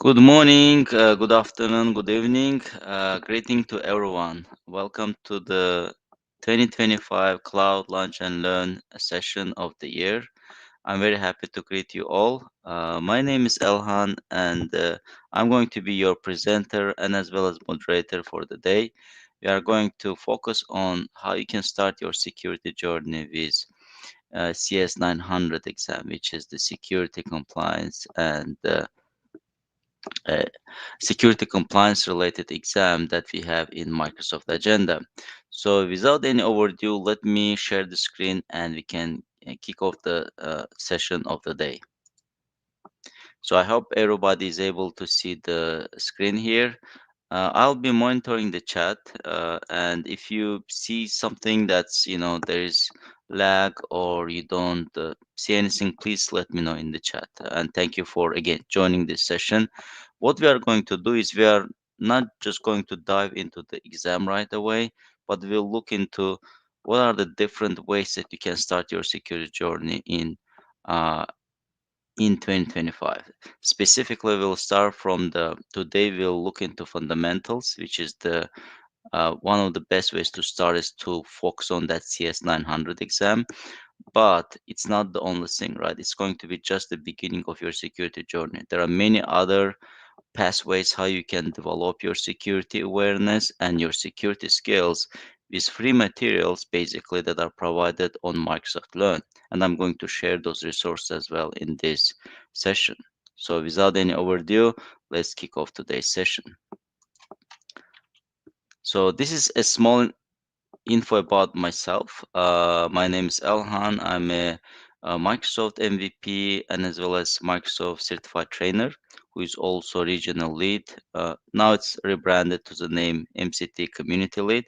Good morning, good afternoon, good evening. Greeting to everyone. Welcome to the 2025 Cloud Launch and Learn session of the year. I'm very happy to greet you all. My name is Elhan, and I'm going to be your presenter and as well as moderator for the day. We are going to focus on how you can start your security journey with CS-900 exam, which is the security compliance and uh, security compliance related exam that we have in Microsoft Agenda. So without any overdue, let me share the screen and we can kick off the session of the day. So I hope everybody is able to see the screen here. I'll be monitoring the chat, and if you see something that's, there is lag or you don't see anything, please let me know in the chat. And thank you for again joining this session. What we are going to do is we are not just going to dive into the exam right away, but we'll look into what are the different ways that you can start your security journey uh, in 2025. Specifically, we'll start from the today we'll look into fundamentals, which is the one of the best ways to start is to focus on that CS-900 exam. But it's not the only thing, right? It's going to be just the beginning of your security journey. There are many other pathways how you can develop your security awareness and your security skills with free materials basically that are provided on Microsoft Learn. And I'm going to share those resources as well in this session. So without any overdue, let's kick off today's session. So this is a small info about myself. My name is Elhan. I'm a Microsoft MVP and as well as Microsoft certified trainer who is also regional lead. Now it's rebranded to the name MCT community lead.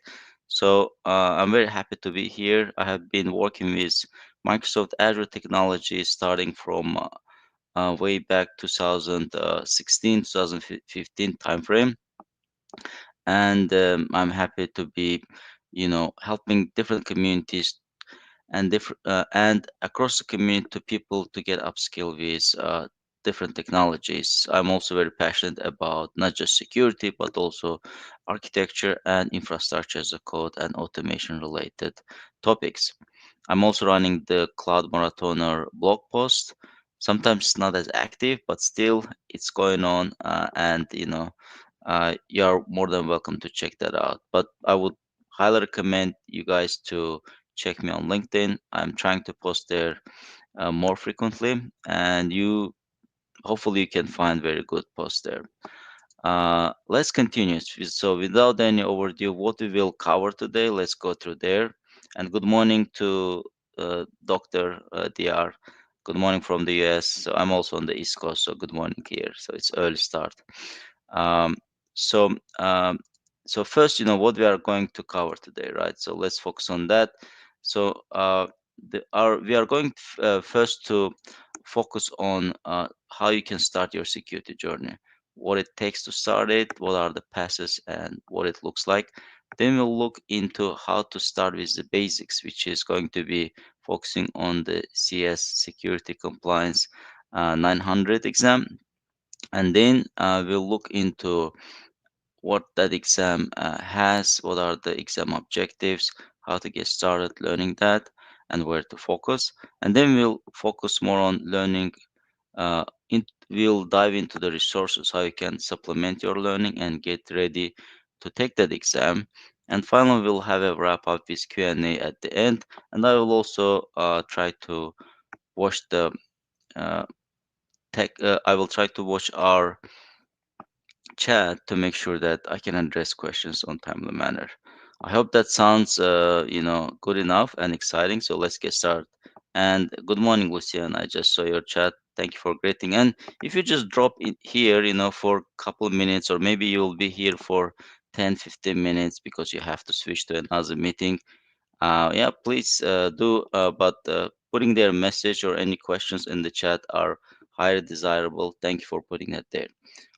So I'm very happy to be here. I have been working with Microsoft Azure technology starting from way back 2016, 2015 timeframe, and I'm happy to be, helping different communities and different and across the community to people to get upskill with different technologies. I'm also very passionate about not just security but also architecture and infrastructure as a code and automation related topics. I'm also running the Cloud Marathoner blog post. Sometimes it's not as active, but still it's going on, and you're more than welcome to check that out. But I would highly recommend you guys to check me on LinkedIn. I'm trying to post there more frequently, and you hopefully you can find very good posts there. Let's continue. So without any overdue, what we will cover today, let's go through there. And good morning to Dr. DR. Good morning from the US. So I'm also on the East Coast, so good morning here. So it's early start. Um, so, um, so first, what we are going to cover today, right? So let's focus on that. So we are going first to focus on how you can start your security journey, what it takes to start it, what are the passes, and what it looks like. Then we'll look into how to start with the basics, which is going to be focusing on the CS Security Compliance 900 exam. And then we'll look into what that exam has, what are the exam objectives, how to get started learning that, and where to focus. And then we'll focus more on learning. We'll dive into the resources, how you can supplement your learning and get ready to take that exam. And finally, we'll have a wrap up with Q&A at the end. And I will also try to watch the I will try to watch our chat to make sure that I can address questions on timely manner. I hope that sounds, good enough and exciting. So let's get started And good morning, Lucian. I just saw your chat. Thank you for greeting. And if you just drop in here, for a couple of minutes, or maybe you'll be here for 10, 15 minutes because you have to switch to another meeting. Yeah, please do. But putting their message or any questions in the chat are highly desirable. Thank you for putting that there.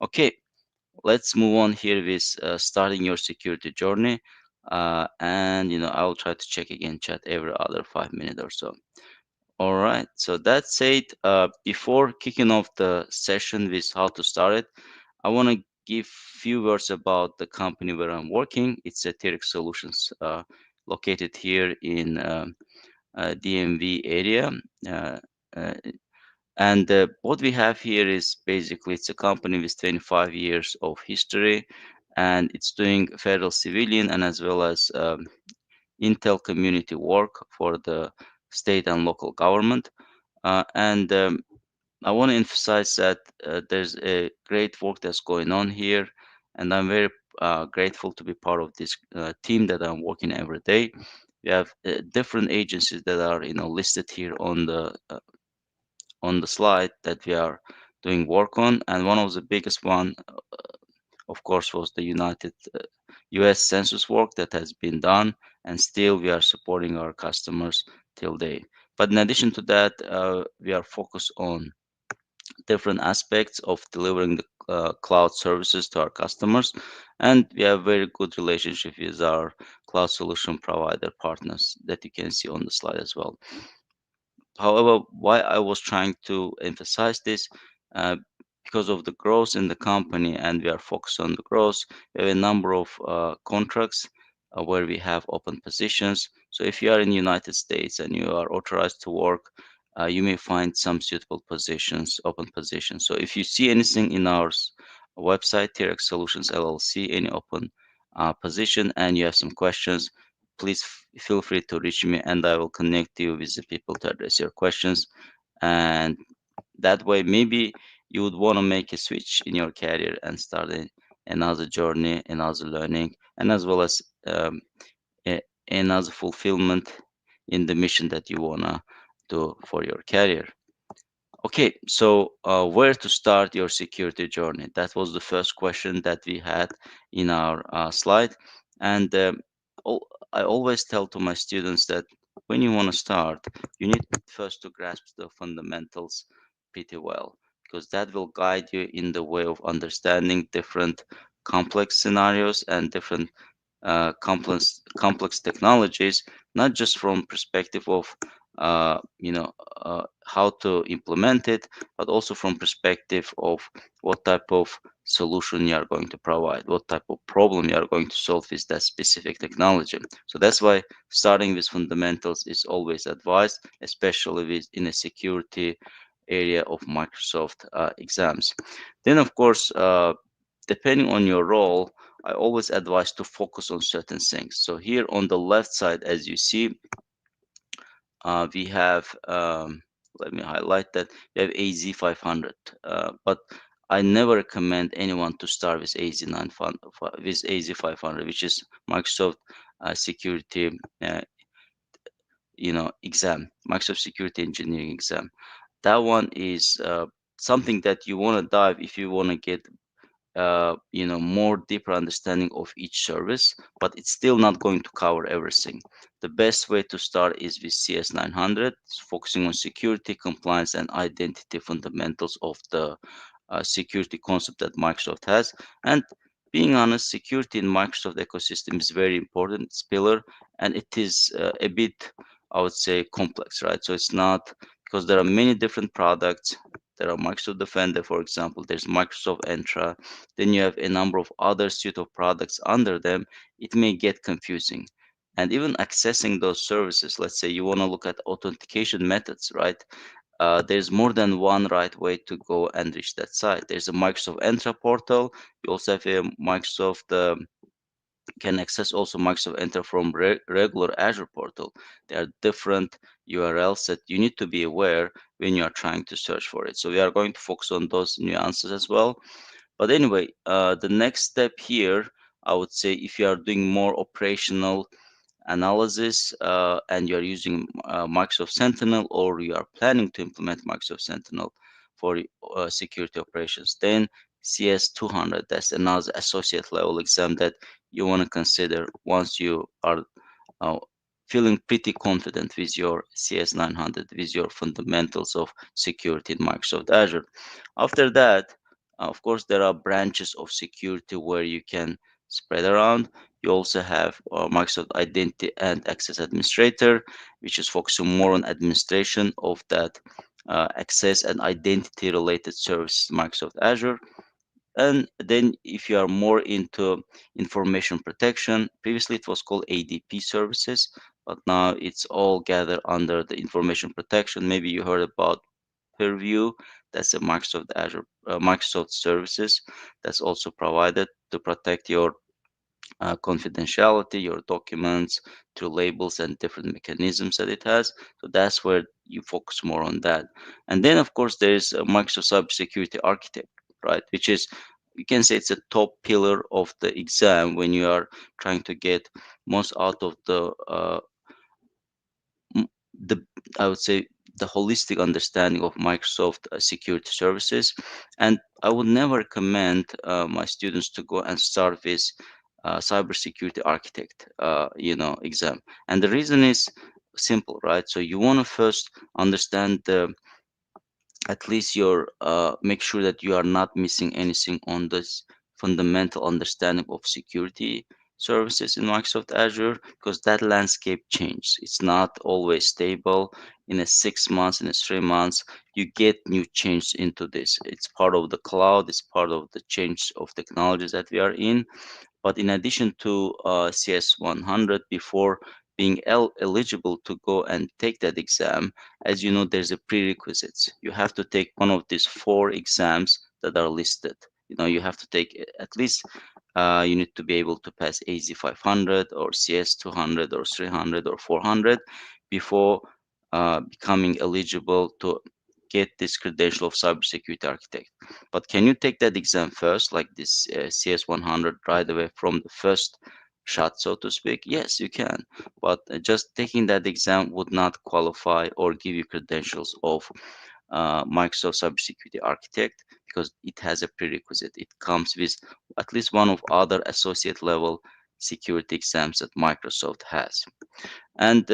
Okay, let's move on here with starting your security journey. And I'll try to check again chat every other 5 minutes or so. All right, so that said, before kicking off the session with how to start it, I want to give few words about the company where I'm working. It's Ethereum Solutions, located here in DMV area. Uh, uh, and what we have here is basically it's a company with 25 years of history, and it's doing federal civilian and as well as Intel community work for the state and local government. And I want to emphasize that there's a great work that's going on here, and I'm very grateful to be part of this team that I'm working every day. We have different agencies that are, listed here on the slide that we are doing work on, and one of the biggest one, of course, was the United U.S. Census work that has been done, and still we are supporting our customers till date. But in addition to that, we are focused on different aspects of delivering the cloud services to our customers, and we have very good relationship with our cloud solution provider partners that you can see on the slide as well. However, why I was trying to emphasize this, uh, because of the growth in the company, and we are focused on the growth. We have a number of contracts where we have open positions. So if you are in the United States and you are authorized to work, you may find some suitable positions, open positions. So if you see anything in our website, TRX Solutions LLC, any open position, and you have some questions, please feel free to reach me and I will connect you with the people to address your questions. And that way, maybe you would want to make a switch in your career and start another journey, another learning, and as well as another fulfillment in the mission that you want to do for your career. Okay, so where to start your security journey? That was the first question that we had in our slide. And I always tell to my students that when you want to start, you need first to grasp the fundamentals pretty well, because that will guide you in the way of understanding different complex scenarios and different complex technologies, not just from perspective of how to implement it, but also from perspective of what type of solution you are going to provide, what type of problem you are going to solve with that specific technology. So that's why starting with fundamentals is always advised, especially with in a security area of Microsoft exams. Then, of course, depending on your role, I always advise to focus on certain things. So here on the left side, as you see, we have, let me highlight that, we have AZ500. But I never recommend anyone to start with with AZ500, which is Microsoft Security, exam, Microsoft Security Engineering exam. That one is something that you want to dive if you want to get more deeper understanding of each service, but it's still not going to cover everything. The best way to start is with CS900, focusing on security, compliance, and identity fundamentals of the security concept that Microsoft has. And being honest, security in Microsoft ecosystem is very important. It's pillar, and it is a bit, I would say, complex, right? So it's not, because there are many different products. There are Microsoft Defender, for example. There's Microsoft Entra. Then you have a number of other suite of products under them. It may get confusing. And even accessing those services, let's say you want to look at authentication methods, right? There's more than one right way to go and reach that site. There's a Microsoft Entra portal. You also have a Microsoft can access also Microsoft Entra from regular Azure portal. There are different URLs that you need to be aware when you are trying to search for it. So we are going to focus on those nuances as well. But anyway, the next step here, I would say, if you are doing more operational analysis, and you're using Microsoft Sentinel, or you are planning to implement Microsoft Sentinel for security operations, then CS-200, that's another associate level exam that you want to consider once you are uh, feeling pretty confident with your CS-900, with your fundamentals of security in Microsoft Azure. After that, of course, there are branches of security where you can spread around. You also have Microsoft Identity and Access Administrator, which is focusing more on administration of that access and identity related services in Microsoft Azure. And then if you are more into information protection, previously it was called ADP services, but now it's all gathered under the information protection. Maybe you heard about Purview. That's a Microsoft Azure, Microsoft services that's also provided to protect your confidentiality, your documents through labels and different mechanisms that it has. So that's where you focus more on that. And then, of course, there's a Microsoft Cybersecurity Architect, right? Which is, you can say it's a top pillar of the exam when you are trying to get most out of m- the I would say the holistic understanding of Microsoft security services. And I would never recommend my students to go and start with cybersecurity architect, exam. And the reason is simple, right? So you want to first understand the at least your make sure that you are not missing anything on this fundamental understanding of security services in Microsoft Azure, because that landscape changes. It's not always stable. In a 6 months, in a 3 months, you get new change into this. It's part of the cloud. It's part of the change of technologies that we are in. But in addition to CS-100, before being eligible to go and take that exam, as you know, there's a prerequisites. You have to take one of these four exams that are listed. You have to take at least you need to be able to pass AZ-500 or CS-200 or 300 or 400 before becoming eligible to get this credential of cybersecurity architect. But can you take that exam first, like this CS-100, right away from the first shot, so to speak? Yes, you can. But just taking that exam would not qualify or give you credentials of Microsoft Cybersecurity Architect, because it has a prerequisite. It comes with at least one of other associate level security exams that Microsoft has. And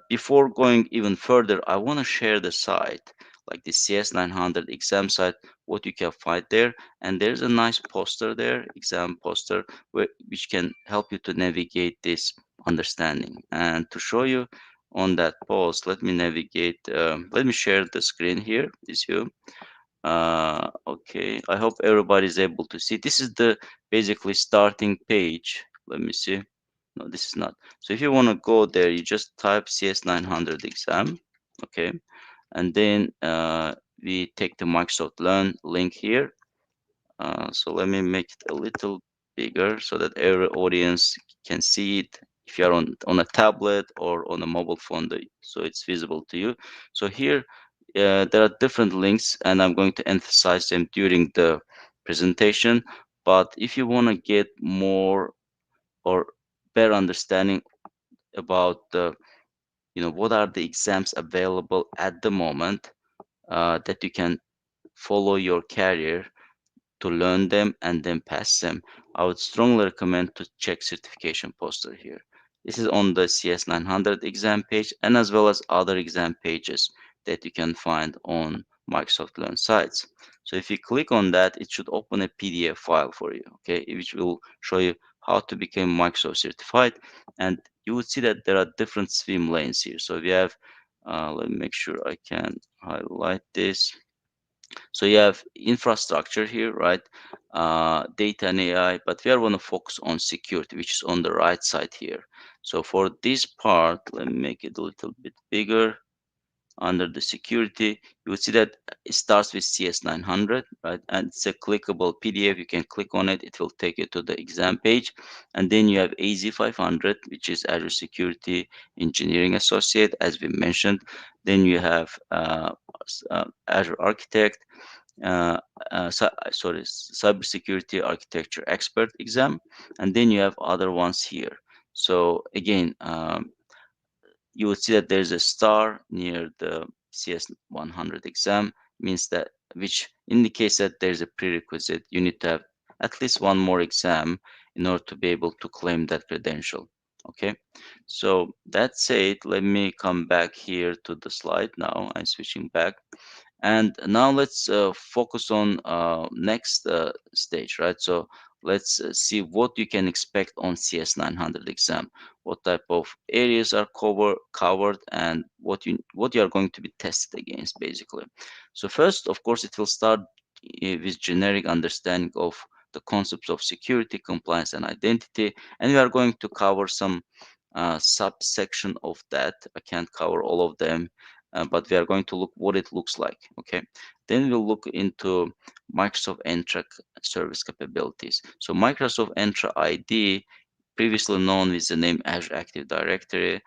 before going even further, I want to share the site, like the CS-900 exam site, what you can find there. And there's a nice poster there, exam poster, which can help you to navigate this understanding. And to show you on that post, let me navigate, let me share the screen here with you. Okay, I hope everybody is able to see. This is the basically starting page. Let me see. No, this is not. So if you want to go there, you just type CS-900 exam, okay, and then we take the Microsoft Learn link here. So let me make it a little bigger so that every audience can see it. If you are on a tablet or on a mobile phone, so it's visible to you. So here there are different links, and I'm going to emphasize them during the presentation. But if you want to get more or better understanding about what are the exams available at the moment, that you can follow your career to learn them and then pass them, I would strongly recommend to check certification poster here. This is on the CS-900 exam page, and as well as other exam pages that you can find on Microsoft Learn sites. So if you click on that, it should open a PDF file for you, okay, which will show you how to become Microsoft certified. And you would see that there are different swim lanes here. So we have, let me make sure I can highlight this. So you have infrastructure here, right? Data and AI, but we are going to focus on security, which is on the right side here. So for this part, let me make it a little bit bigger. Under the security, you will see that it starts with CS900, right? And it's a clickable PDF. You can click on it. It will take you to the exam page. And then you have AZ500, which is Azure Security Engineering Associate, as we mentioned. Then you have Azure Architect, uh, sorry, cybersecurity architecture expert exam, and then you have other ones here. So again, you would see that there's a star near the CS-100 exam, means that which indicates that there's a prerequisite. You need to have at least one more exam in order to be able to claim that credential. Okay, so that said, let me come back here to the slide now. I'm switching back. And now let's focus on next stage, right? So let's see what you can expect on CS-900 exam. What type of areas are covered, and what you are going to be tested against, basically. So first, of course, it will start with generic understanding of the concepts of security, compliance, and identity, and we are going to cover some subsection of that. I can't cover all of them, but we are going to look what it looks like. Okay, then we'll look into Microsoft Entra service capabilities. So Microsoft Entra ID, previously known with the name Azure Active Directory,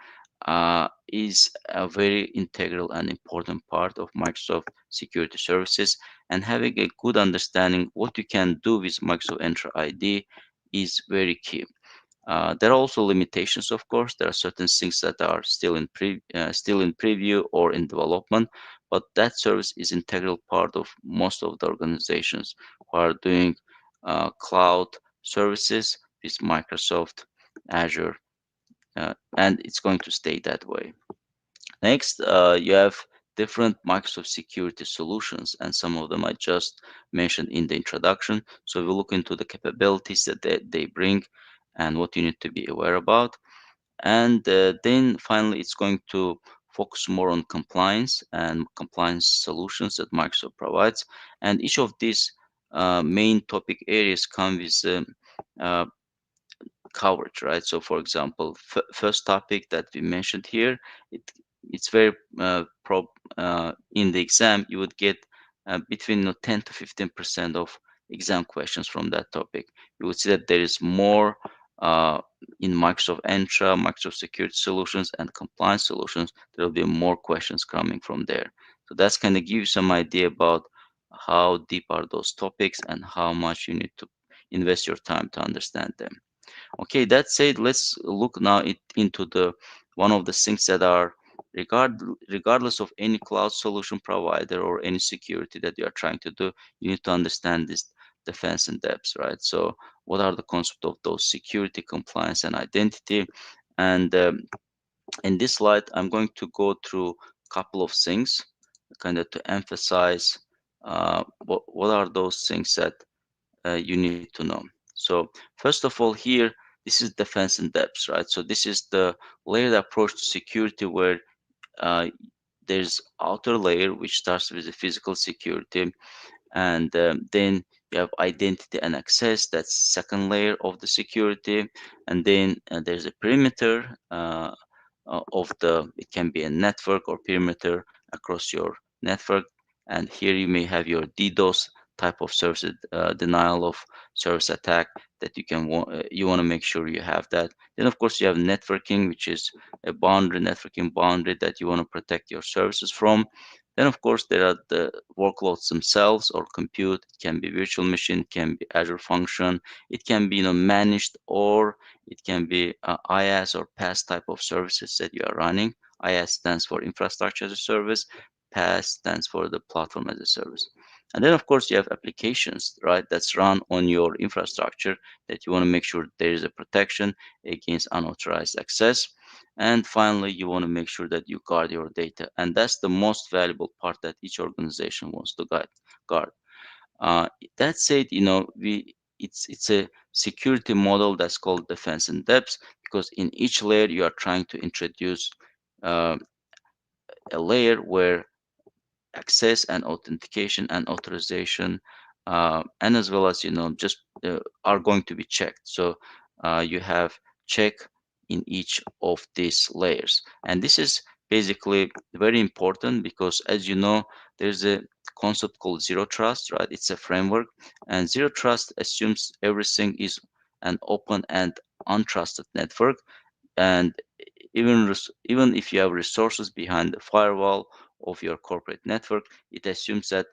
is a very integral and important part of Microsoft security services, and having a good understanding what you can do with Microsoft Entra ID is very key. There are also limitations, of course. There are certain things that are still in preview or in development, but that service is integral part of most of the organizations who are doing cloud services with Microsoft Azure, and it's going to stay that way. Next, you have different Microsoft security solutions, and some of them I just mentioned in the introduction. So we'll look into the capabilities that they bring and what you need to be aware about. And then finally, it's going to focus more on compliance and compliance solutions that Microsoft provides. And each of these main topic areas come with uh, coverage, right? So, for example, first topic that we mentioned here, it it's very in the exam you would get between 10 to 15% of exam questions from that topic. You would see that there is more uh, in Microsoft Entra, Microsoft Security Solutions, and Compliance Solutions. There will be more questions coming from there. So that's kind of give you some idea about how deep are those topics and how much you need to invest your time to understand them. Okay, that said, let's look now into the one of the things that are regardless of any cloud solution provider or any security that you are trying to do, you need to understand this defense in depth, right? So, what are the concepts of those security, compliance, and identity? And in this slide, I'm going to go through a couple of things, kind of to emphasize what are those things that you need to know. So first of all, here this is defense in depth, right? So this is the layered approach to security where uh, there's outer layer which starts with the physical security, and then you have identity and access. That's second layer of the security, and then there's a perimeter of the. It can be a network or perimeter across your network, and here you may have your DDoS type of service denial of service attack that you want to make sure you have that. Then of course you have networking, which is a networking boundary that you want to protect your services from. Then of course there are the workloads themselves or compute. It can be virtual machine, it can be Azure function, it can be managed, or it can be IaaS or PaaS type of services that you are running. IaaS stands for infrastructure as a service. PaaS stands for the platform as a service. And then, of course, you have applications, right, that's run on your infrastructure that you want to make sure there is a protection against unauthorized access. And finally, you want to make sure that you guard your data. And that's the most valuable part that each organization wants to guard. Uh, that said, it's a security model that's called defense in depth, because in each layer you are trying to introduce uh, a layer where access and authentication and authorization, and as well as just are going to be checked. So you have check in each of these layers, and this is basically very important because, as you know, there's a concept called zero trust, right? It's a framework, and zero trust assumes everything is an open and untrusted network, and even if you have resources behind the firewall of your corporate network, it assumes that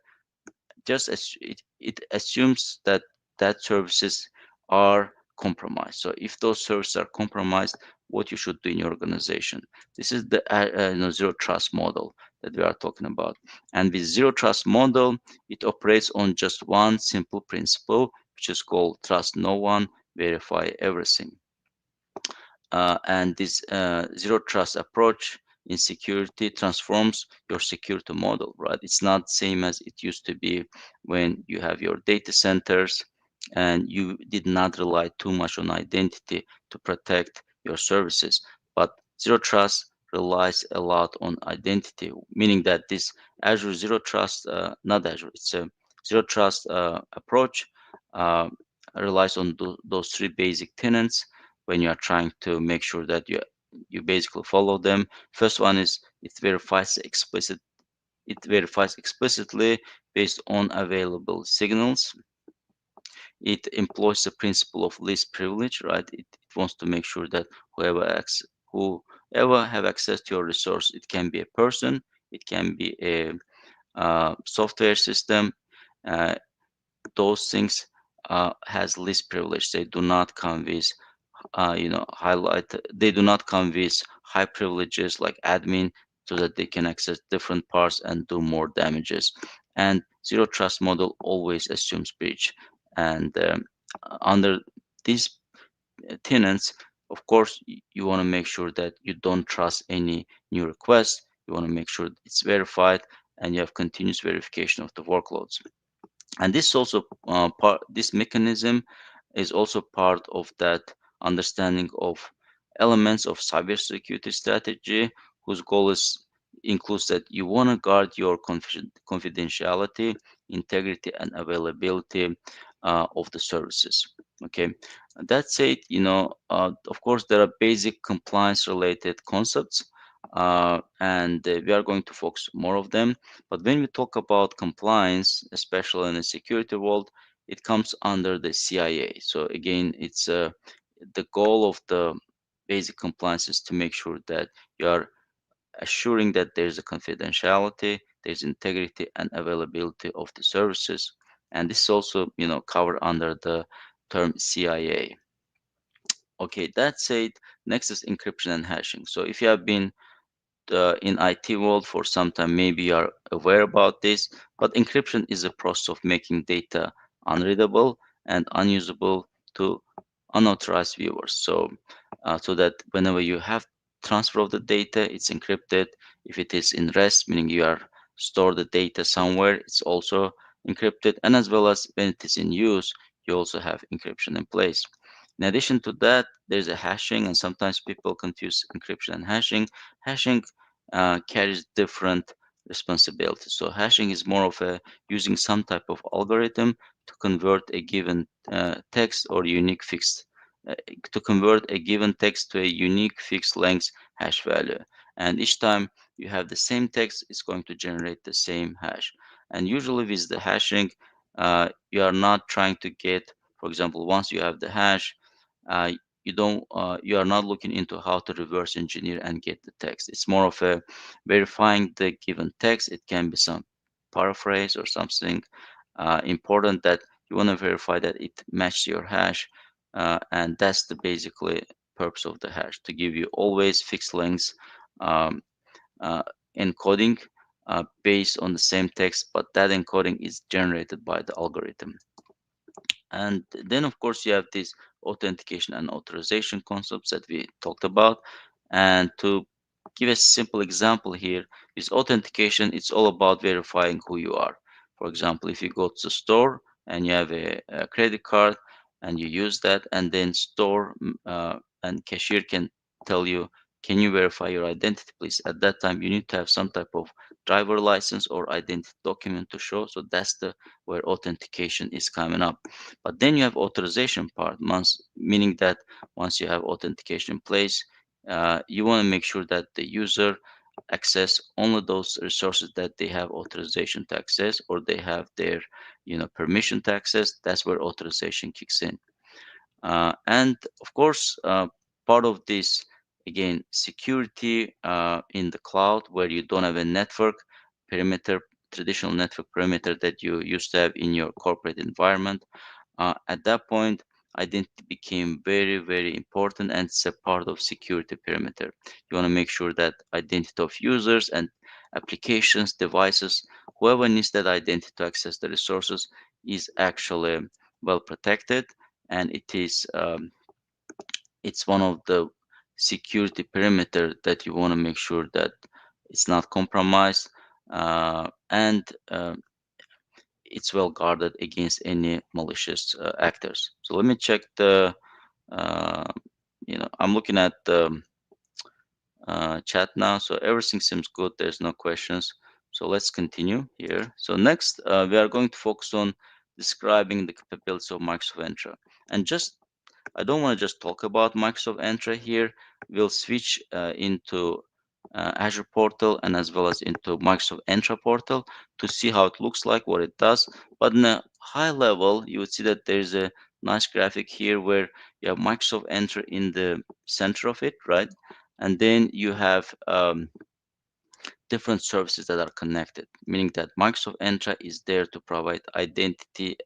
it assumes that services are compromised. So if those services are compromised, what you should do in your organization. This is the zero trust model that we are talking about. And with zero trust model, it operates on just one simple principle, which is called trust no one, verify everything. And this zero trust approach in security transforms your security model, right? It's not same as it used to be when you have your data centers and you did not rely too much on identity to protect your services. But zero trust relies a lot on identity, meaning that this Azure zero trust, not Azure, it's a zero trust approach, uh, relies on those three basic tenets when you are trying to make sure that you basically follow them. First one is it verifies explicitly based on available signals. It employs the principle of least privilege, right? It wants to make sure that whoever have access to your resource, it can be a person, it can be a software system, uh, those things has least privilege. They do not come with highlight they do not come with high privileges like admin so that they can access different parts and do more damages. And zero trust model always assumes breach. And under these tenants, of course, you want to make sure that you don't trust any new requests. You want to make sure it's verified and you have continuous verification of the workloads. And this also this mechanism is also part of that understanding of elements of cybersecurity strategy whose goal is includes that you want to guard your confidentiality, integrity, and availability of the services. Okay, that said, of course, there are basic compliance related concepts, and we are going to focus more of them. But when we talk about compliance, especially in the security world, it comes under the CIA. So again, it's the goal of the basic compliance is to make sure that you are assuring that there's a confidentiality, there's integrity and availability of the services. And this is also, covered under the term CIA. Okay, that said, next is encryption and hashing. So if you have been in IT world for some time, maybe you are aware about this, but encryption is a process of making data unreadable and unusable to unauthorized viewers. So that whenever you have transfer of the data, it's encrypted. If it is in rest, meaning you are store the data somewhere, it's also encrypted. And as well as when it is in use, you also have encryption in place. In addition to that, there's a hashing, and sometimes people confuse encryption and hashing. Hashing carries different responsibilities. So hashing is more of a using some type of algorithm to convert a given text or unique fixed uh, to convert a given text to a unique fixed length hash value. And each time you have the same text, it's going to generate the same hash. And usually with the hashing, you are not trying to get, for example, once you have the hash, uh, you are not looking into how to reverse engineer and get the text. It's more of a verifying the given text. It can be some paraphrase or something important that you want to verify that it matches your hash, and that's the basically purpose of the hash to give you always fixed lengths um, uh, encoding based on the same text, but that encoding is generated by the algorithm. And then, of course, you have these authentication and authorization concepts that we talked about. And to give a simple example here, is authentication, it's all about verifying who you are. For example, if you go to the store and you have a credit card and you use that, and then store and cashier can tell you, can you verify your identity, please? At that time, you need to have some type of driver license or identity document to show. So that's the where authentication is coming up. But then you have authorization part, meaning that once you have authentication in place, you want to make sure that the user access only those resources that they have authorization to access or they have their permission to access. That's where authorization kicks in. And of course, part of this, again, security in the cloud where you don't have a network perimeter, traditional network perimeter that you used to have in your corporate environment. At that point, identity became very, very important, and it's a part of security perimeter. You want to make sure that identity of users and applications, devices, whoever needs that identity to access the resources is actually well protected, and it's one of the security perimeter that you want to make sure that it's not compromised, and it's well guarded against any malicious actors. So let me check the uh, I'm looking at the chat now, so everything seems good. There's no questions. So let's continue here. So next, we are going to focus on describing the capabilities of Microsoft Entra. And just I don't want to just talk about Microsoft Entra here. We'll switch into Azure Portal and as well as into Microsoft Entra Portal to see how it looks like, what it does. But in a high level, you would see that there's a nice graphic here where you have Microsoft Entra in the center of it, right? And then you have different services that are connected, meaning that Microsoft Entra is there to provide identity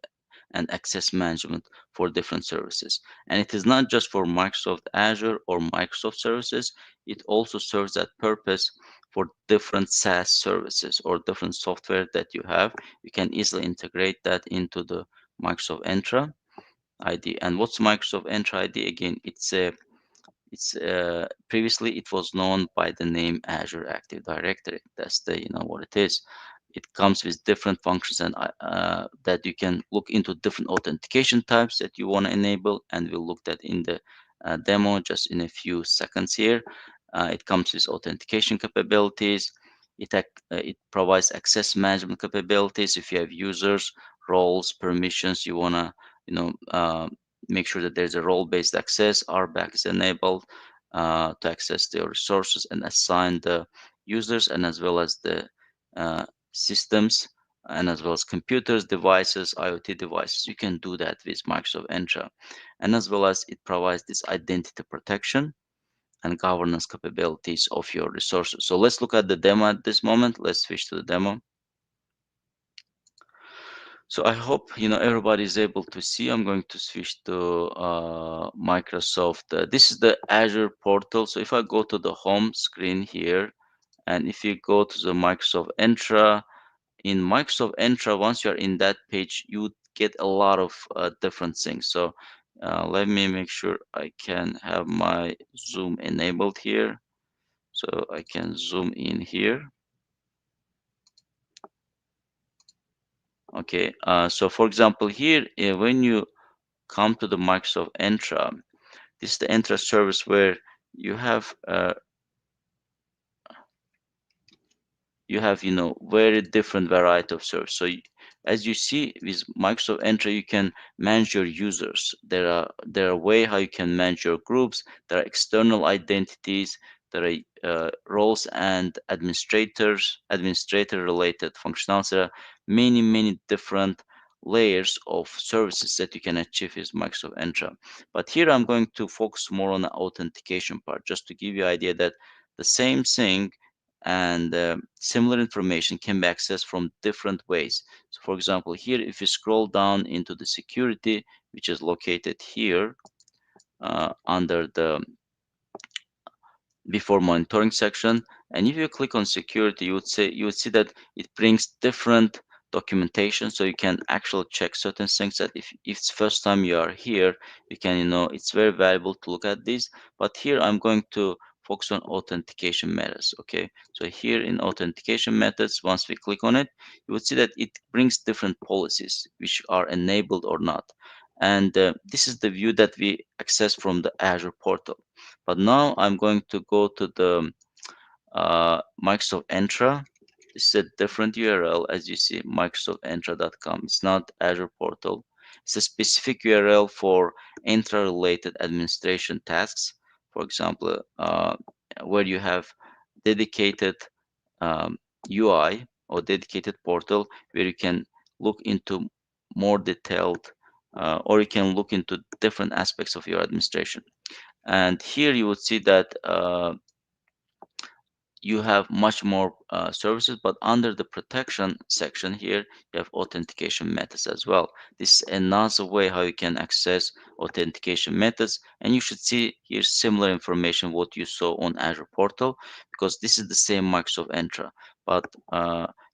and access management for different services. And it is not just for Microsoft Azure or Microsoft services, it also serves that purpose for different SaaS services or different software that you have. You can easily integrate that into the Microsoft Entra ID. And what's Microsoft Entra ID? Again, it's previously it was known by the name Azure Active Directory. That's the what it is. It comes with different functions and that you can look into different authentication types that you want to enable, and we'll look that in the demo just in a few seconds here. It comes with authentication capabilities. It provides access management capabilities. If you have users, roles, permissions, you wanna you know make sure that there's a role-based access. RBAC is enabled to access the resources and assign the users, and as well as the uh, systems, and as well as computers, devices, IoT devices. You can do that with Microsoft Entra, and as well as it provides this identity protection and governance capabilities of your resources. So let's look at the demo at this moment. Let's switch to the demo. So I hope everybody is able to see. I'm going to switch to Microsoft. This is the Azure portal. So if I go to the home screen here, and if you go to the Microsoft Entra, in Microsoft Entra, once you're in that page, you would get a lot of different things. So let me make sure I can have my zoom enabled here. So I can zoom in here. Okay, so for example, here, when you come to the Microsoft Entra, this is the Entra service where you have very different variety of service. So as you see with Microsoft Entra, you can manage your users. There are way how you can manage your groups. There are external identities. There are roles and administrator related functionality. There are many different layers of services that you can achieve with Microsoft Entra. But here I'm going to focus more on the authentication part, just to give you an idea that the same thing and similar information can be accessed from different ways. So for example, here, if you scroll down into the security, which is located here under the before monitoring section, and if you click on security, you would see that it brings different documentation, so you can actually check certain things that if it's first time you are here, you can it's very valuable to look at this. But here I'm going to focus on authentication methods. Okay, so here in authentication methods, once we click on it, you would see that it brings different policies which are enabled or not, and this is the view that we access from the Azure portal. But now I'm going to go to the Microsoft Entra. This is a different URL, as you see, microsoftentra.com. It's not Azure portal. It's a specific URL for Entra-related administration tasks. For example, where you have dedicated UI or dedicated portal where you can look into more detailed, or you can look into different aspects of your administration. And here you would see that you have much more services, but under the protection section here, you have authentication methods as well. This is another way how you can access authentication methods, and you should see here similar information what you saw on Azure portal, because this is the same Microsoft Entra, but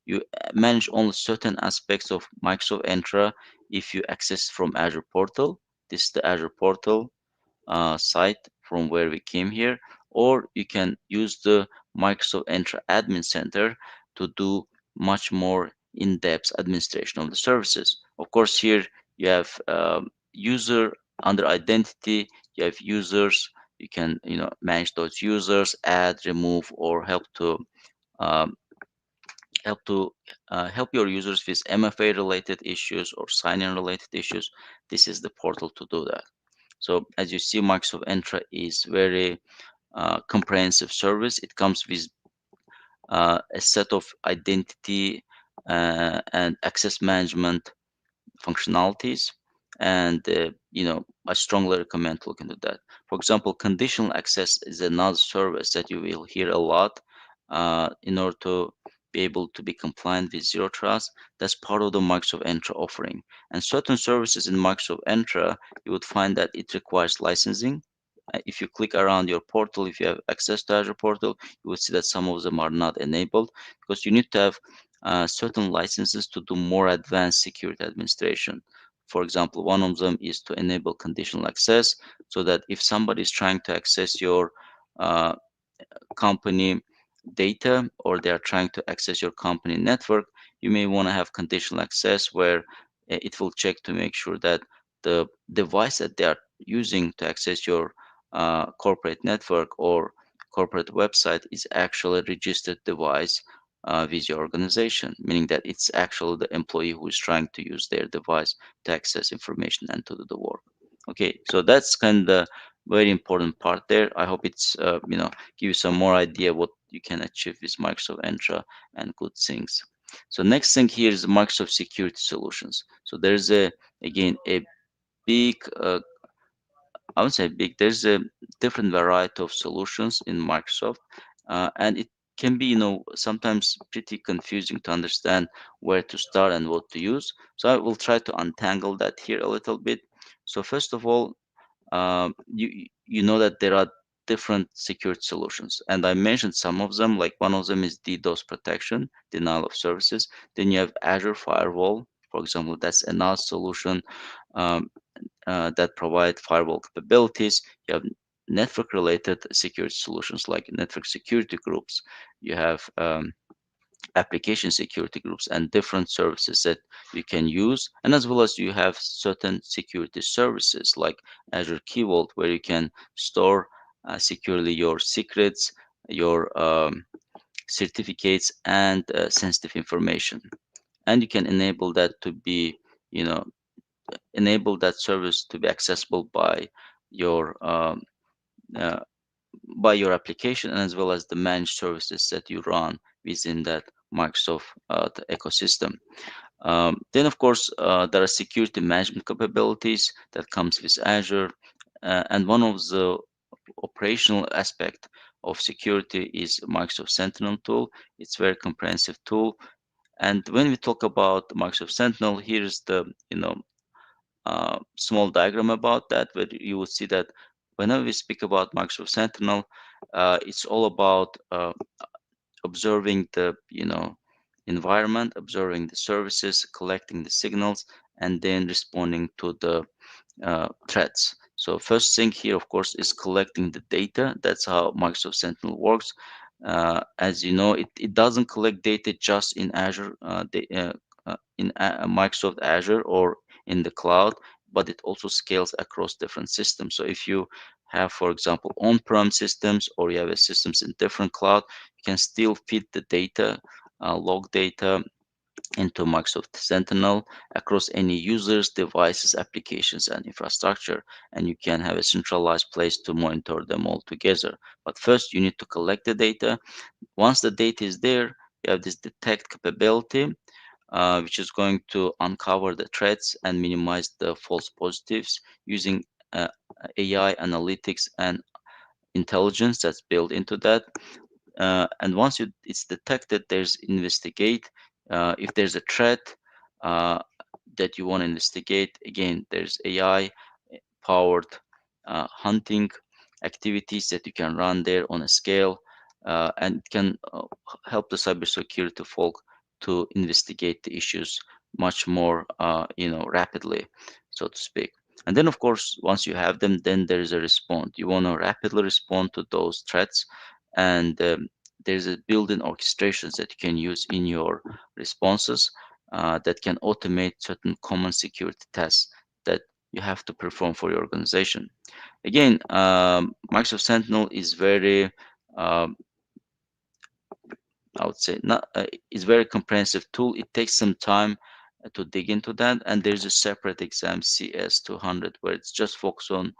you manage only certain aspects of Microsoft Entra if you access from Azure portal. This is the Azure portal site from where we came here, or you can use the Microsoft Entra Admin Center to do much more in-depth administration of the services. Of course, here you have user under identity, you have users. You can manage those users, add, remove, or um, help to help your users with MFA related issues or sign-in related issues. This is the portal to do that. So as you see, Microsoft Entra is very comprehensive service. It comes with a set of identity and access management functionalities, and I strongly recommend looking at that. For example, conditional access is another service that you will hear a lot in order to be able to be compliant with zero trust. That's part of the Microsoft Entra offering, and certain services in Microsoft Entra, you would find that it requires licensing. If you click around your portal, if you have access to Azure portal, you will see that some of them are not enabled, because you need to have certain licenses to do more advanced security administration. For example, one of them is to enable conditional access, so that if somebody is trying to access your uh, company data, or they are trying to access your company network, you may want to have conditional access where it will check to make sure that the device that they are using to access your corporate network or corporate website is actually a registered device with your organization, meaning that it's actually the employee who is trying to use their device to access information and to do the work. Okay, so that's kind of very important part there. I hope it's give you some more idea what you can achieve with Microsoft Entra and good things. So next thing here is Microsoft Security Solutions. So there's again a big, I would say big. There's a different variety of solutions in Microsoft, and it can be sometimes pretty confusing to understand where to start and what to use. So I will try to untangle that here a little bit. So first of all, you know that there are different security solutions, and I mentioned some of them. Like one of them is DDoS protection, denial of services. Then you have Azure Firewall, for example. That's another solution um, that provide firewall capabilities. You have network related security solutions like network security groups. You have application security groups and different services that you can use, and as well as you have certain security services like Azure Key Vault, where you can store securely your secrets, your certificates, and sensitive information. And you can enable that to be you know enable that service to be accessible your um, uh, by your application, and as well as the managed services that you run within that Microsoft the ecosystem. Then, of course, there are security management capabilities that comes with Azure, and one of the operational aspect of security is Microsoft Sentinel tool. It's a very comprehensive tool, and when we talk about Microsoft Sentinel, here's the small diagram about that, where you will see that whenever we speak about Microsoft Sentinel, it's all about observing the environment, observing the services, collecting the signals, and then responding to the threats. So first thing here, of course, is collecting the data. That's how Microsoft Sentinel works. As you know, it doesn't collect data just in Azure, Microsoft Azure or in the cloud, but it also scales across different systems. So if you have, for example, on-prem systems, or you have a systems in different cloud, you can still feed the data, log data into Microsoft Sentinel across any users, devices, applications, and infrastructure. And you can have a centralized place to monitor them all together. But first, you need to collect the data. Once the data is there, you have this detect capability, which is going to uncover the threats and minimize the false positives using AI analytics and intelligence that's built into that. And once it's detected, there's investigate. If there's a threat uh, that you want to investigate, again, there's AI powered hunting activities that you can run there on a scale, and it can help the cybersecurity folk to investigate the issues much more, rapidly, so to speak. And then, of course, once you have them, then there is a response. You want to rapidly respond to those threats, and there's a built-in orchestrations that you can use in your responses that can automate certain common security tasks that you have to perform for your organization. Again, Microsoft Sentinel is very, um, I would say, not it's very comprehensive tool. It takes some time to dig into that, and there's a separate exam, CS-200, where it's just focused on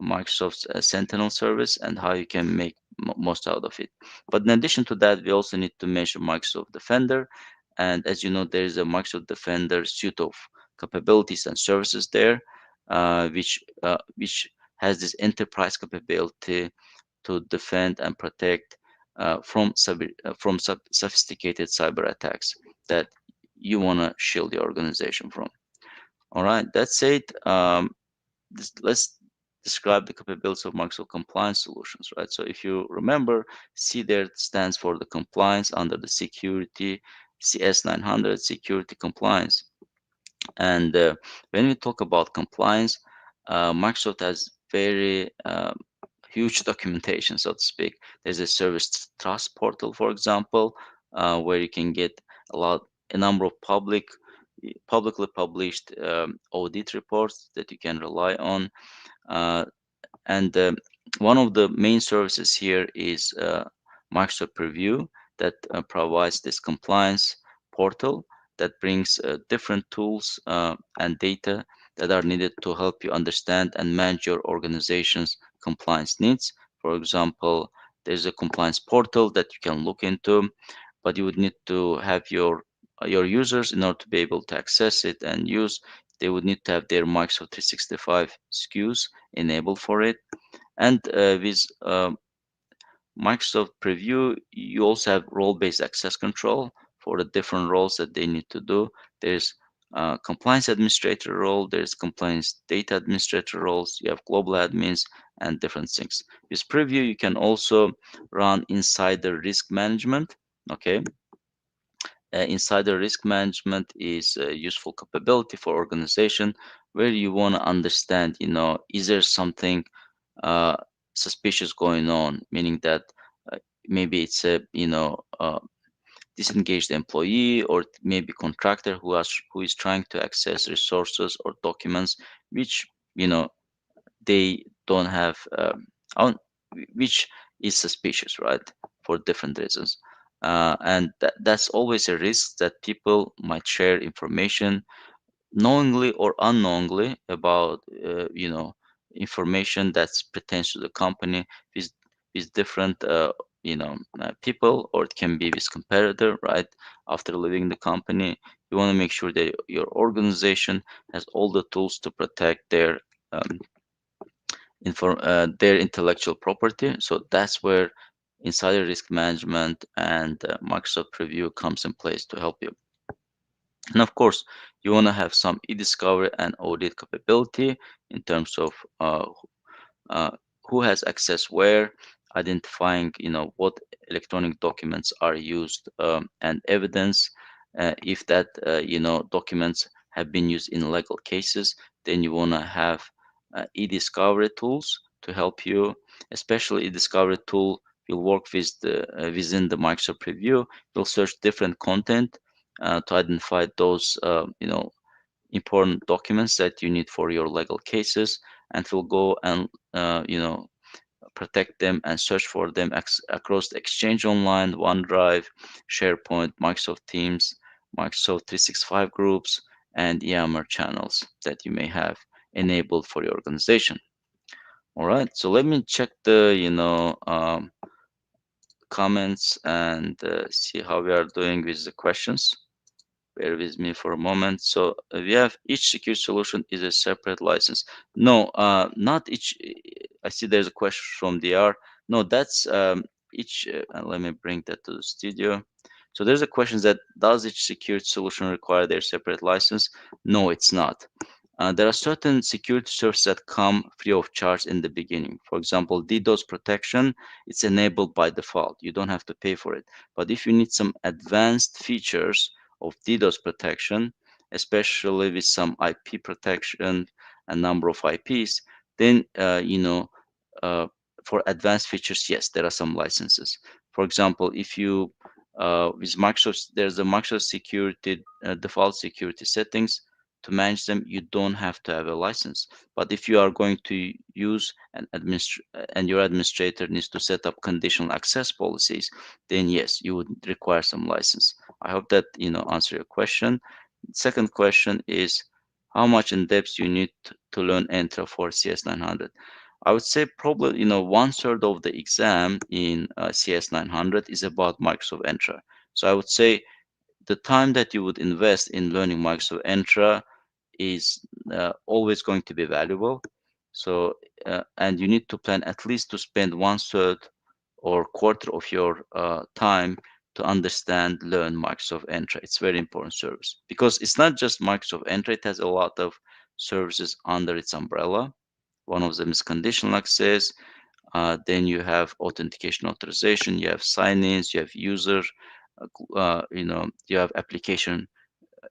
Microsoft's Sentinel service and how you can make most out of it. But in addition to that, we also need to mention Microsoft Defender, and as you know, there is a Microsoft Defender suite of capabilities and services there, which has this enterprise capability to defend and protect from sophisticated cyber attacks that you want to shield your organization from. All right, that's it. Let's describe the capabilities of Microsoft compliance solutions, right? So if you remember, C there stands for the compliance under the security, CS-900 security compliance. And when we talk about compliance, Microsoft has very huge documentation, so to speak. There's a service trust portal, for example, where you can get a number of publicly published audit reports that you can rely on. Uh, and one of the main services here is Microsoft Preview that provides this compliance portal that brings different tools and data that are needed to help you understand and manage your organization's compliance needs. For example, there's a compliance portal that you can look into, but you would need to have your users in order to be able to access it and use. They would need to have their Microsoft 365 SKUs enabled for it. And with Microsoft Preview, you also have role-based access control for the different roles that they need to do. There's compliance administrator role, there's compliance data administrator roles, you have global admins and different things. With Preview, you can also run insider risk management. Okay, insider risk management is a useful capability for organization where you want to understand, is there something uh, suspicious going on, meaning that maybe it's a disengaged employee or maybe contractor who is trying to access resources or documents which they don't have which is suspicious, right, for different reasons. And that's always a risk that people might share information knowingly or unknowingly about information that's pertains to the company with different people, or it can be with competitor, right, after leaving the company. You want to make sure that your organization has all the tools to protect um, their intellectual property. So that's where insider risk management and Microsoft Preview comes in place to help you. And of course, you want to have some e-discovery and audit capability in terms of uh, who has access where, identifying what electronic documents are used, and evidence if that documents have been used in legal cases. Then you want to have e-discovery tools to help you. Especially e-discovery tool will work with within the Microsoft Preview. You'll search different content to identify those important documents that you need for your legal cases, and will go and protect them and search for them across the Exchange Online, OneDrive, SharePoint, Microsoft Teams, Microsoft 365 groups, and EMR channels that you may have enabled for your organization. All right, so let me check the comments and see how we are doing with the questions. Bear with me for a moment. So we have each secure solution is a separate license. No, not each. I see there's a question from DR. No, that's each, and let me bring that to the studio. So there's a question that does each security solution require their separate license? No, it's not. There are certain security services that come free of charge in the beginning. For example, DDoS protection, it's enabled by default. You don't have to pay for it. But if you need some advanced features of DDoS protection, especially with some IP protection, a number of IPs, then uh, for advanced features, yes, there are some licenses. For example, if you with Microsoft, there's a Microsoft security default security settings. To manage them, you don't have to have a license. But if you are going to use and your administrator needs to set up conditional access policies, then yes, you would require some license. I hope that answer your question. Second question is how much in depth you need to learn Entra for CS900. I would say probably 1/3 of the exam in CS900 is about Microsoft Entra. So I would say the time that you would invest in learning Microsoft Entra is always going to be valuable. So, and you need to plan at least to spend 1/3 or quarter of your time to understand, learn Microsoft Entra. It's very important service because it's not just Microsoft Entra. It has a lot of services under its umbrella. One of them is conditional access. Then you have authentication authorization. You have sign-ins. You have user. You have application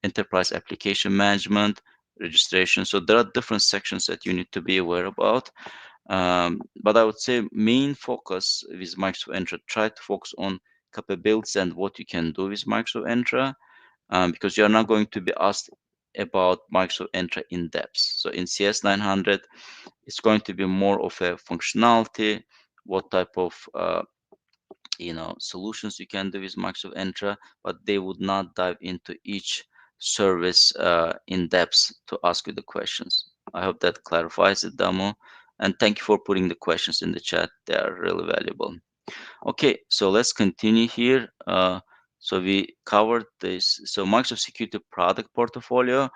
enterprise application management, registration. So there are different sections that you need to be aware about. But I would say main focus with Microsoft Entra, try to focus on capabilities and what you can do with Microsoft Entra, because you're not going to be asked about Microsoft Entra in depth. So in CS900, it's going to be more of a functionality, what type of solutions you can do with Microsoft Entra, but they would not dive into each service in depth to ask you the questions. I hope that clarifies it, Damo. And thank you for putting the questions in the chat. They are really valuable. Okay, so let's continue here. So we covered this. So Microsoft Security product portfolio.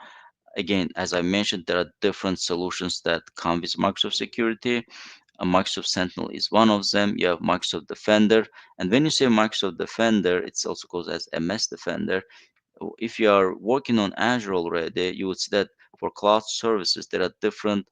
Again, as I mentioned, there are different solutions that come with Microsoft Security. Microsoft Sentinel is one of them. You have Microsoft Defender. And when you say Microsoft Defender, it's also called as MS Defender. If you are working on Azure already, you would see that for cloud services, there are different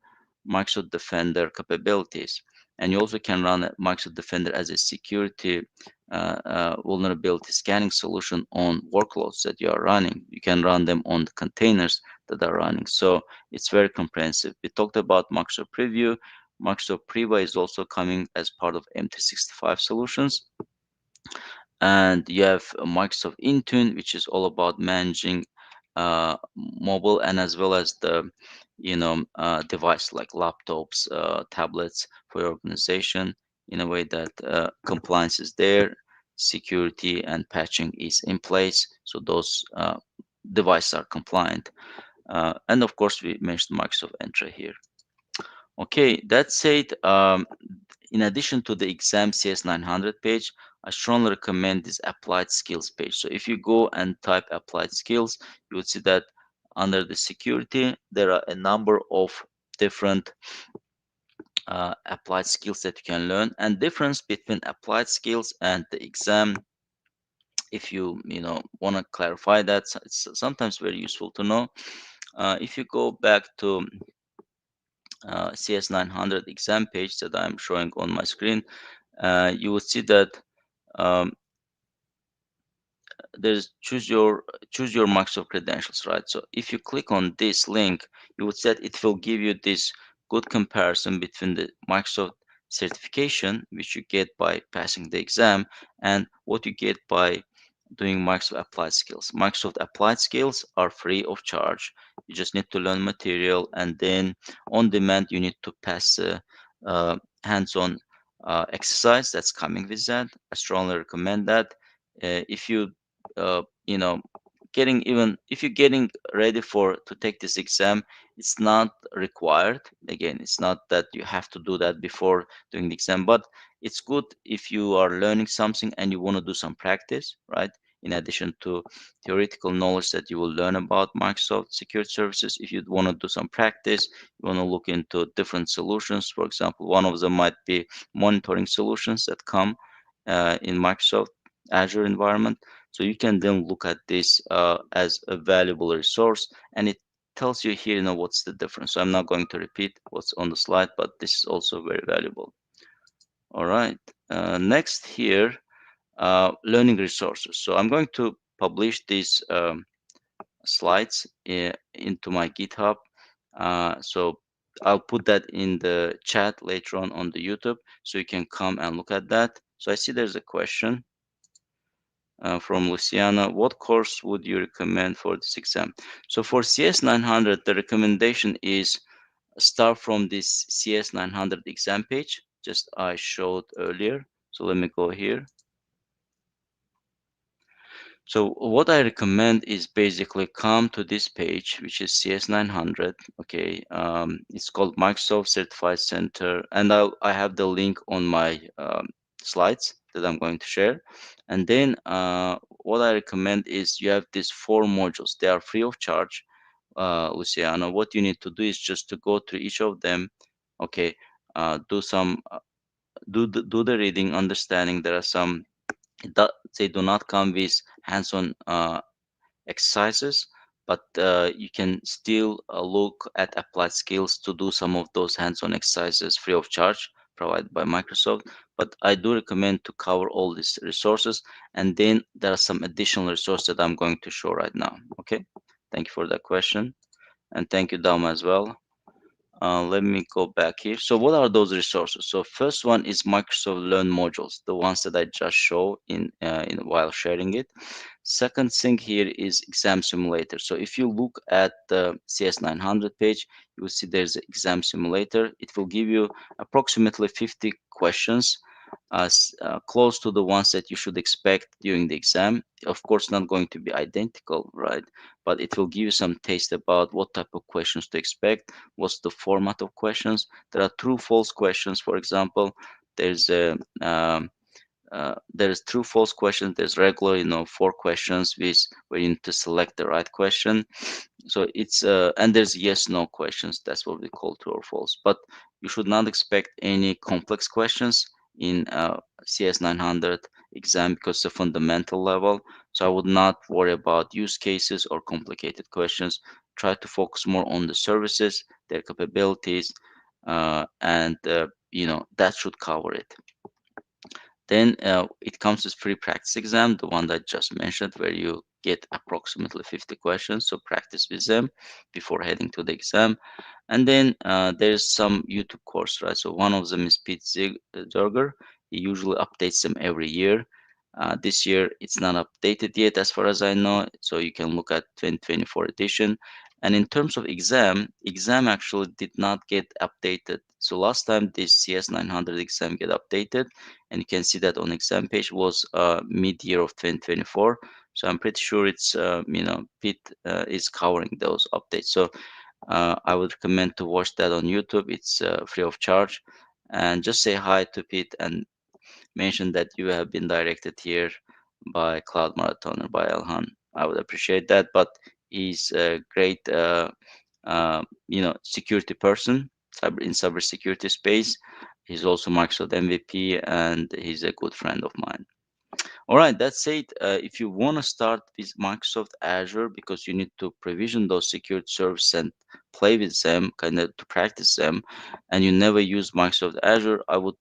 Microsoft Defender capabilities. And you also can run Microsoft Defender as a security vulnerability scanning solution on workloads that you are running. You can run them on the containers that are running. So it's very comprehensive. We talked about Microsoft Preview. Microsoft Priva is also coming as part of M365 solutions. And you have Microsoft Intune, which is all about managing mobile and as well as the device like laptops, tablets for your organization in a way that compliance is there, security and patching is in place, so those devices are compliant. And of course, we mentioned Microsoft Entra here. Okay, that said, in addition to the exam CS900 page, I strongly recommend this applied skills page. So if you go and type applied skills, you would see that under the security, there are a number of different applied skills that you can learn. And difference between applied skills and the exam, if you want to clarify that, it's sometimes very useful to know. If you go back to CS900 exam page that I'm showing on my screen, you will see that um, there's choose your Microsoft credentials, right? So if you click on this link, you would see that it will give you this good comparison between the Microsoft certification, which you get by passing the exam, and what you get by doing Microsoft Applied Skills. Microsoft Applied Skills are free of charge. You just need to learn material, and then on demand, you need to pass a hands-on exercise that's coming with that. I strongly recommend that. If you you know getting even if you're getting ready for to take this exam, it's not required. Again, it's not that you have to do that before doing the exam, but it's good if you are learning something and you want to do some practice, right? In addition to theoretical knowledge that you will learn about Microsoft security services, if you want to do some practice, you want to look into different solutions. For example, one of them might be monitoring solutions that come in Microsoft Azure environment. So you can then look at this as a valuable resource, and it tells you here, what's the difference. So I'm not going to repeat what's on the slide, but this is also very valuable. All right. Next here, learning resources. So I'm going to publish these slides into my GitHub. So I'll put that in the chat later on the YouTube, so you can come and look at that. So I see there's a question from Luciana. What course would you recommend for this exam? So for CS900, the recommendation is start from this CS900 exam page, just I showed earlier. So let me go here. So what I recommend is basically come to this page, which is CS900. Okay, it's called Microsoft Certified Center, and I have the link on my slides that I'm going to share. And then what I recommend is you have these 4 modules. They are free of charge, Luciano. What you need to do is just to go through each of them. Okay, do some do the reading, understanding. There are some they do not come with hands-on exercises, but you can still look at applied skills to do some of those hands-on exercises free of charge provided by Microsoft. But I do recommend to cover all these resources, and then there are some additional resources that I'm going to show right now. Okay, thank you for that question, and thank you, Dama, as well. Let me go back here. So what are those resources? So first one is Microsoft Learn modules, the ones that I just showed in while sharing it. Second thing here is exam simulator. So if you look at the CS900 page, you will see there's an exam simulator. It will give you approximately 50 questions, close to the ones that you should expect during the exam. Of course, not going to be identical, right? But it will give you some taste about what type of questions to expect, what's the format of questions. There are true false questions, for example. There's a there's true false questions. There's regular, 4 questions with where you need to select the right question. So it's and there's yes no questions. That's what we call true or false. But you should not expect any complex questions in CS900 exam because it's a fundamental level. So I would not worry about use cases or complicated questions. Try to focus more on the services, their capabilities, and that should cover it. Then it comes with free practice exam, the one that I just mentioned, where you get approximately 50 questions. So practice with them before heading to the exam. And then there's some YouTube course, right? So one of them is Pete Zerger. He usually updates them every year. This year it's not updated yet, as far as I know. So you can look at 2024 edition. And in terms of exam actually did not get updated. So last time this CS900 exam get updated, and you can see that on exam page was mid-year of 2024. So I'm pretty sure it's Pete is covering those updates. So I would recommend to watch that on YouTube. It's free of charge, and just say hi to Pete and mention that you have been directed here by Cloud Marathoner by Elhan. I would appreciate that. But he's a great security person in cybersecurity space. He's also Microsoft MVP, and he's a good friend of mine. All right, that's it. If you want to start with Microsoft Azure because you need to provision those security services and play with them, kind of to practice them, and you never use Microsoft Azure, I would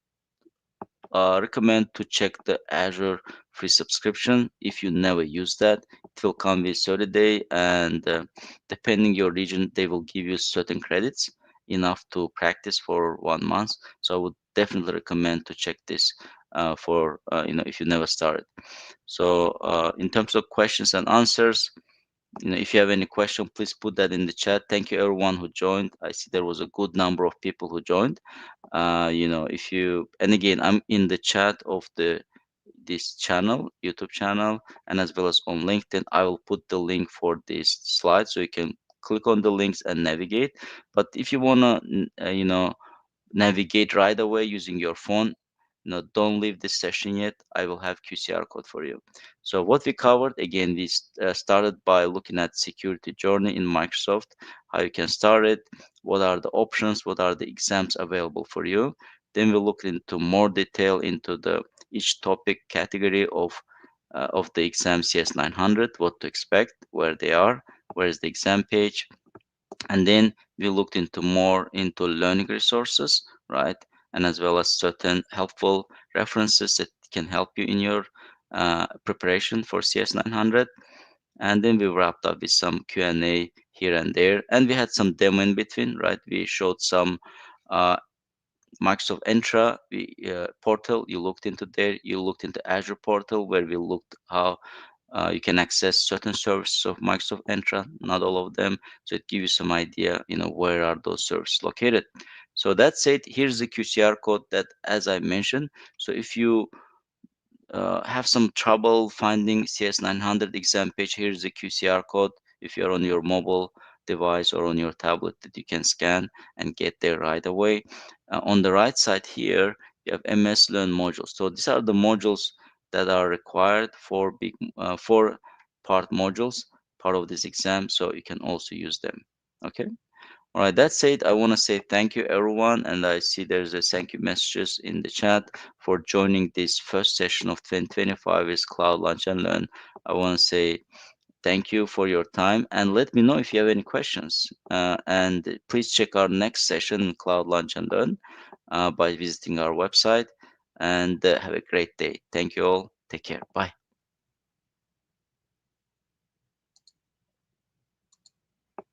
recommend to check the Azure free subscription. If you never use that, it will come with 30 day, and depending your region, they will give you certain credits enough to practice for 1 month. So I would definitely recommend to check this for if you never started. So in terms of questions and answers, if you have any question, please put that in the chat. Thank you everyone who joined. I see there was a good number of people who joined. If you and again, I'm in the chat of this channel, YouTube channel, and as well as on LinkedIn. I will put the link for this slide so you can click on the links and navigate. But if you wanna, navigate right away using your phone, don't leave this session yet. I will have QCR code for you. So what we covered, again, we started by looking at security journey in Microsoft, how you can start it, what are the options, what are the exams available for you. Then we looked into more detail into the each topic category of the exam CS 900, what to expect, where they are, where is the exam page, and then we looked into more into learning resources, right, and as well as certain helpful references that can help you in your preparation for CS 900. And then we wrapped up with some Q&A here and there, and we had some demo in between, right? We showed some uh, Microsoft Entra portal. You looked into there. You looked into Azure portal, where we looked how you can access certain services of Microsoft Entra, not all of them. So it gives you some idea, where are those services located. So that said, here's the QCR code that, as I mentioned, so if you have some trouble finding CS 900 exam page, here's the QCR code. If you're on your mobile device or on your tablet, that you can scan and get there right away. On the right side here, you have MS Learn modules. So these are the modules that are required for for part modules, part of this exam. So you can also use them. Okay. All right, that said, I want to say thank you, everyone. And I see there's a thank you messages in the chat for joining this first session of 2025 is Cloud Lunch and Learn. I want to say thank you for your time and let me know if you have any questions. And please check our next session, Cloud Lunch and Learn, by visiting our website. And have a great day. Thank you all. Take care. Bye.